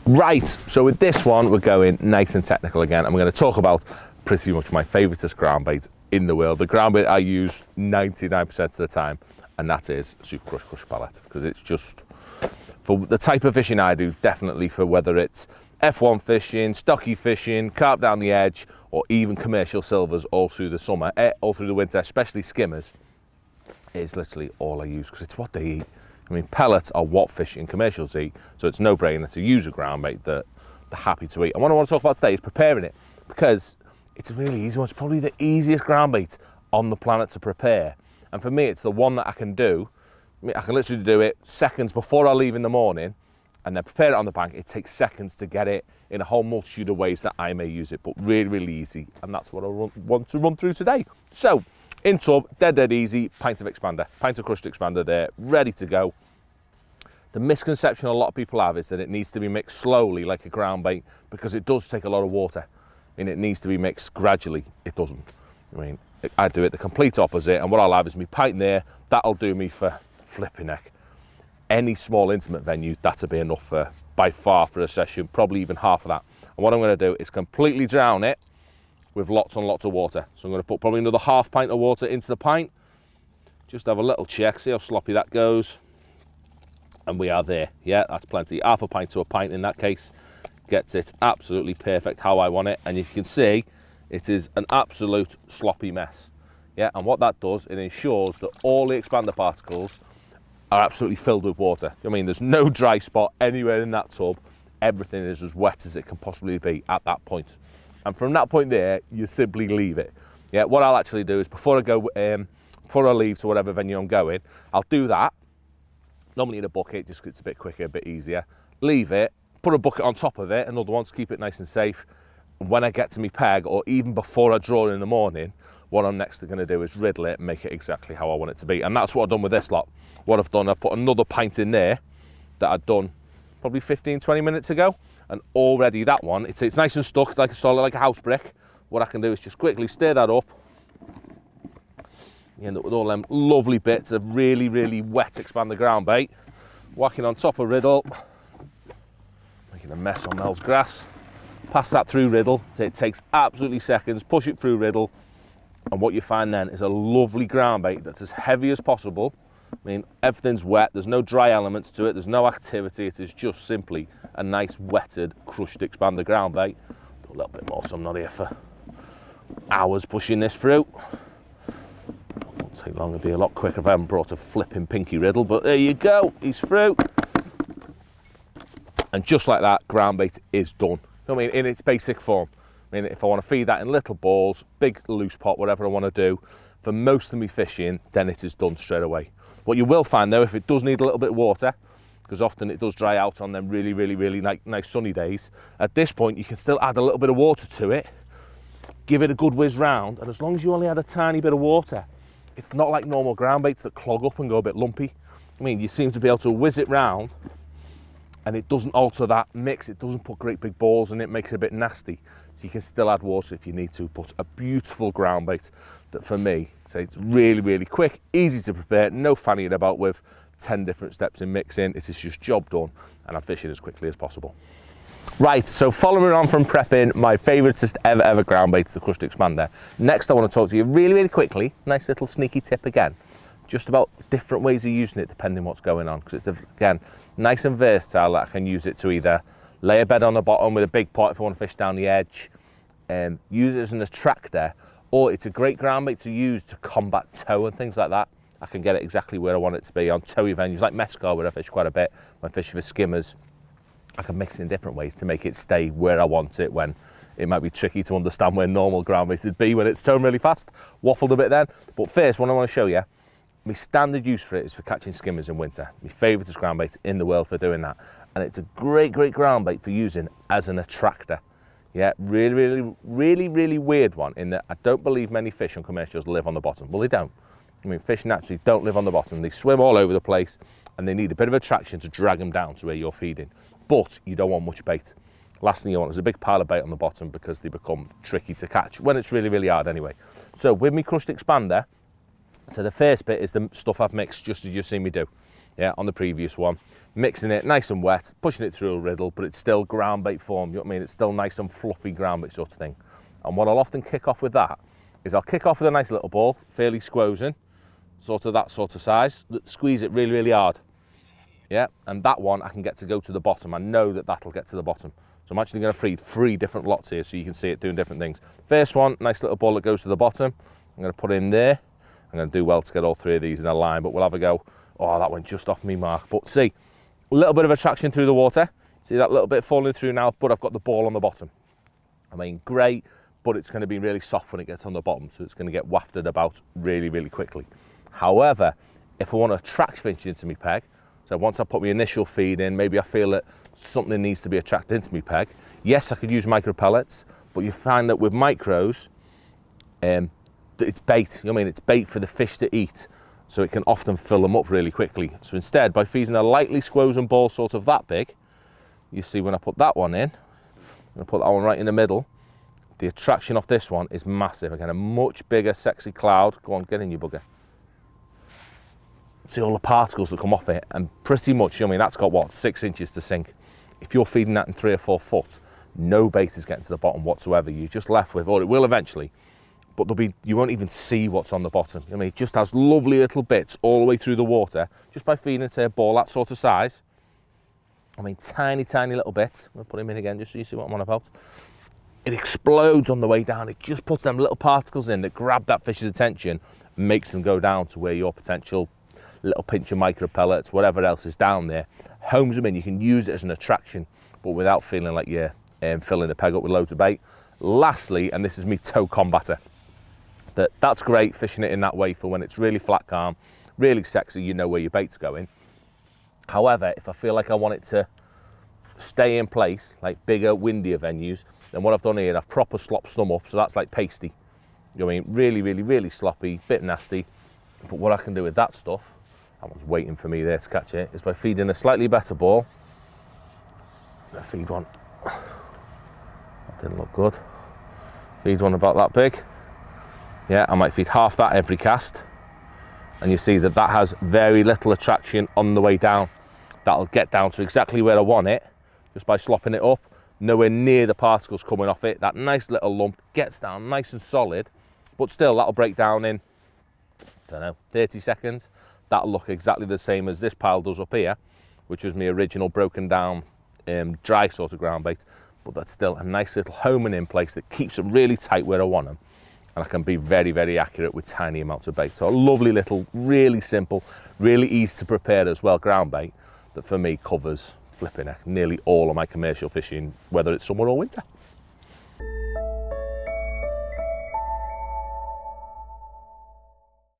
Right, so with this one, we're going nice and technical again, and we're going to talk about pretty much my favouriteest ground bait in the world. The ground bait I use 99% of the time, and that is Supercrush Crush Pallet, because it's just, for the type of fishing I do, definitely for whether it's F1 fishing, stocky fishing, carp down the edge, or even commercial silvers all through the summer, all through the winter, especially skimmers, is literally all I use, because it's what they eat. I mean, pellets are what fish in commercials eat, so it's no brainer to use a ground bait that they're happy to eat. And what I want to talk about today is preparing it, because it's a really easy one. It's probably the easiest ground bait on the planet to prepare. And for me, it's the one that I can do. I can literally do it seconds before I leave in the morning, and then prepare it on the bank. It takes seconds to get it in a whole multitude of ways that I may use it, but really, really easy. And that's what I want to run through today. So, in tub, dead easy, pint of expander, pint of crushed expander there, ready to go. The misconception a lot of people have is that it needs to be mixed slowly like a ground bait, because it does take a lot of water. I mean, it needs to be mixed gradually. It doesn't. I mean, I do it the complete opposite, and what I'll have is my pint there. That'll do me for flipping heck. Any small intimate venue, that'll be enough for, by far, for a session, probably even half of that. And what I'm going to do is completely drown it with lots and lots of water. So I'm going to put probably another half pint of water into the pint. Just have a little check, see how sloppy that goes. And we are there. Yeah, that's plenty. Half a pint to a pint in that case gets it absolutely perfect how I want it. And you can see it is an absolute sloppy mess. Yeah, and what that does, it ensures that all the expander particles are absolutely filled with water. I mean, there's no dry spot anywhere in that tub. Everything is as wet as it can possibly be at that point. And from that point there, you simply leave it. Yeah, what I'll actually do is before I leave to whatever venue I'm going, I'll do that. Normally in a bucket, just 'cause it's a bit quicker, a bit easier. Leave it, put a bucket on top of it, another one to keep it nice and safe. When I get to my peg, or even before I draw in the morning, what I'm next going to do is riddle it and make it exactly how I want it to be. And that's what I've done with this lot. What I've done, I've put another pint in there that I'd done probably 15-20 minutes ago, and already that one, it's nice and stuck, like a solid, like a house brick. What I can do is just quickly stir that up. You end up with all them lovely bits of really, really wet expander ground bait. Whacking on top of riddle, making a mess on Mel's grass. Pass that through riddle, so it takes absolutely seconds. Push it through riddle, and what you find then is a lovely ground bait that's as heavy as possible. I mean, everything's wet, there's no dry elements to it, there's no activity, it is just simply a nice wetted, crushed expander ground bait. Put a little bit more so I'm not here for hours pushing this through. It won't take long, it'll be a lot quicker if I haven't brought a flipping pinky riddle, but there you go, he's through. And just like that, ground bait is done. I mean, in its basic form. I mean, if I want to feed that in little balls, big loose pot, whatever I want to do, for most of me fishing, then it is done straight away. What you will find though, if it does need a little bit of water, because often it does dry out on them really, really, really nice sunny days, at this point you can still add a little bit of water to it, give it a good whiz round, and as long as you only add a tiny bit of water, it's not like normal ground baits that clog up and go a bit lumpy. I mean, you seem to be able to whiz it round, and it doesn't alter that mix, it doesn't put great big balls in it, makes it a bit nasty. So you can still add water if you need to, but a beautiful ground bait that for me, say it's really, really quick, easy to prepare, no fannying about with 10 different steps in mixing. It is just job done, and I'm fishing as quickly as possible. Right, so following on from prepping my favouriteest ever ground bait, the crushed expander, next I want to talk to you really, really quickly, nice little sneaky tip again, just about different ways of using it depending what's going on, because it's, again, nice and versatile that I can use it to either lay a bed on the bottom with a big pot if I want to fish down the edge, use it as an attractor, or it's a great ground bait to use to combat tow and things like that. I can get it exactly where I want it to be on towy venues like Mescal, where I fish quite a bit. When I fish for skimmers, I can mix it in different ways to make it stay where I want it, when it might be tricky to understand where normal ground bait would be when it's towing really fast. Waffled a bit then. But first, what I want to show you, my standard use for it is for catching skimmers in winter. My favourite ground bait in the world for doing that. And it's a great, great ground bait for using as an attractor. Yeah, really weird one in that I don't believe many fish on commercials live on the bottom. Well, they don't. I mean, fish naturally don't live on the bottom. They swim all over the place, and they need a bit of attraction to drag them down to where you're feeding. But you don't want much bait. Last thing you want is a big pile of bait on the bottom, because they become tricky to catch when it's really, really hard anyway. So with me crushed expander, so the first bit is the stuff I've mixed just as you've seen me do. yeah, on the previous one. Mixing it nice and wet, pushing it through a riddle, but it's still ground bait form, you know what I mean? It's still nice and fluffy ground bait sort of thing. And what I'll often kick off with that is I'll kick off with a nice little ball, fairly squozing, sort of that sort of size, squeeze it really, really hard. Yeah, and that one I can get to go to the bottom. I know that that'll get to the bottom. So I'm actually going to feed 3 different lots here so you can see it doing different things. First one, nice little ball that goes to the bottom. I'm going to put it in there. I'm going to do well to get all 3 of these in a line, but we'll have a go. Oh, that went just off me mark. But see, a little bit of attraction through the water. See that little bit falling through now, but I've got the ball on the bottom. I mean, great, but it's going to be really soft when it gets on the bottom, so it's going to get wafted about really, really quickly. However, if I want to attract fish into my peg, so once I put my initial feed in, maybe I feel that something needs to be attracted into my peg. Yes, I could use micro pellets, but you find that with micros, it's bait. You know what I mean? It's bait for the fish to eat. So it can often fill them up really quickly. So instead, by feeding a lightly squozing ball sort of that big, you see when I put that one in, I'm going to put that one right in the middle, the attraction of this one is massive. Again, a much bigger, sexy cloud. Go on, get in, you bugger. See all the particles that come off it, and pretty much, you know what I mean, that's got what, 6 inches to sink. If you're feeding that in 3 or 4 foot, no bait is getting to the bottom whatsoever. You're just left with, or it will eventually, but there'll be, you won't even see what's on the bottom. I mean, it just has lovely little bits all the way through the water, just by feeding it to a ball that sort of size. I mean, tiny, tiny little bits. I'm gonna put him in again just so you see what I'm on about. It explodes on the way down. It just puts them little particles in that grab that fish's attention, makes them go down to where your potential little pinch of micro pellets, whatever else is down there, homes them in. You can use it as an attraction, but without feeling like you're filling the peg up with loads of bait. Lastly, and this is me toe combatter, that's great fishing it in that way for when it's really flat calm, really sexy, you know where your bait's going. However, if I feel like I want it to stay in place, like bigger, windier venues, then what I've done here, I've proper slopped some up, so that's like pasty. You know what I mean? Really, really, really sloppy, bit nasty. But what I can do with that stuff, that one's waiting for me there to catch it, is by feeding a slightly better ball. I feed one, that didn't look good. Feed one about that big. Yeah, I might feed half that every cast. And you see that that has very little attraction on the way down. That'll get down to exactly where I want it, just by slopping it up. Nowhere near the particles coming off it. That nice little lump gets down nice and solid, but still that'll break down in, I don't know, 30 seconds. That'll look exactly the same as this pile does up here, which was my original broken down dry sort of ground bait. But that's still a nice little homing in place that keeps them really tight where I want them. And I can be very, very accurate with tiny amounts of bait. So a lovely little, really simple, really easy to prepare as well ground bait that for me covers flipping heck nearly all of my commercial fishing, whether it's summer or winter.